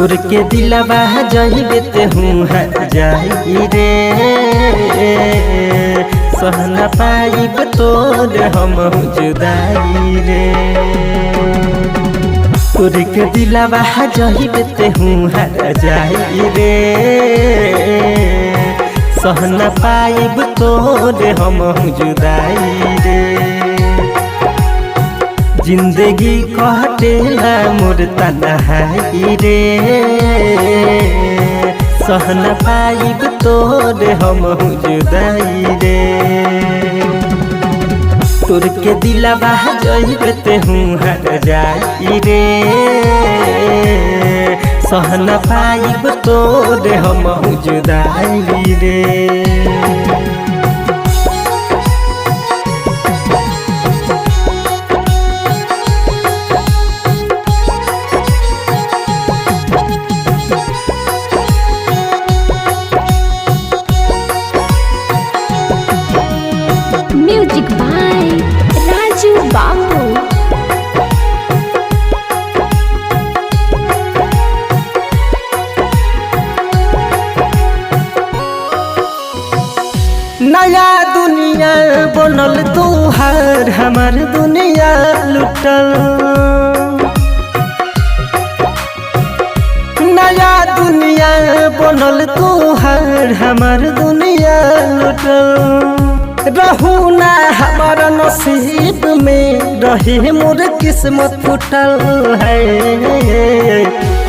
तोर के दिलवा जहिबे ते हूँ हर जाई रे, सह न पाइब तोर हम जुदाई रे। तोर के दिलवा जहिबे ते हूँ हर जाई रे, सह न पाइब तोर हम जुदाई रे। जिंदगी कटेला मोर तन्हाई रे, सह न पाइब तोर हम जुदाई रे। तोर के दिलवा जहिबे ते हूँ हर जाई रे, सह न पाइब तोर हम जुदाई रे। म्यूजिक बाय राजू बाबू। नया दुनिया बनल तोहार हमार दुनिया लुटल, नया दुनिया बनल तोहार हमार दुनिया लुटल। रहू ना हमारा नसीब में रहे मोर किस्मत फुटल है,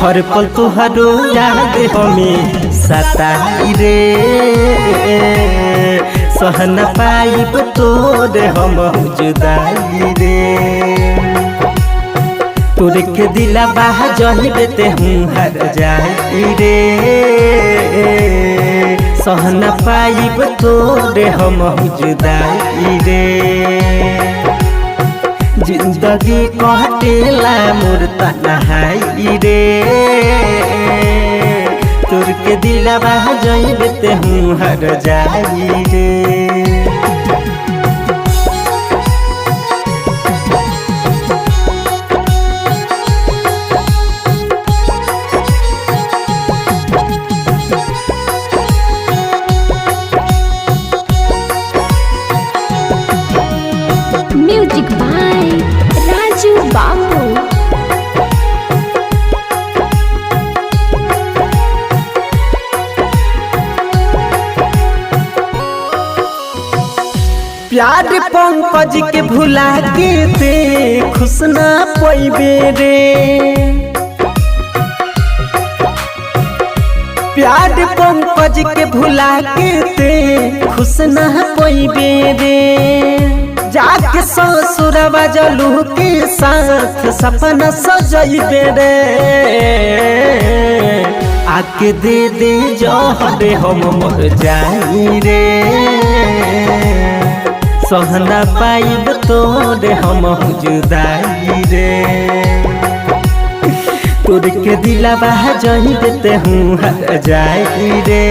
हर पल तुहरो याद हमें सताई रे, सह न पाइब तोर हम जुदाई रे। तोर के दिलवा जहिबे ते हूँ हर जाई रे, सह न पाइब तोर हम जुदाई रे। जिंदगी कटेला मोर तन्हाई रे, तोर के दिलवा जहिबे ते हूँ हर जाई रे। म्यूजिक बाय राजू बाबू। प्यार पंकज के भुला के ते खुश ना पैबे रे, प्यार पंकज के भुला के ते खुश ना पैबे रे। जाके ससुरवा जलू के साथ सपना सजैबे रे, आके दे दे जहर हम मर जाई रे, सह न पाइब तोर हम जुदाई रे। तोर के दिलवा जहिबे ते हूँ हर जाई रे,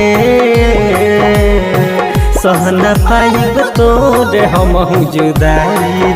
सह न पाइब तोर हम जुदाई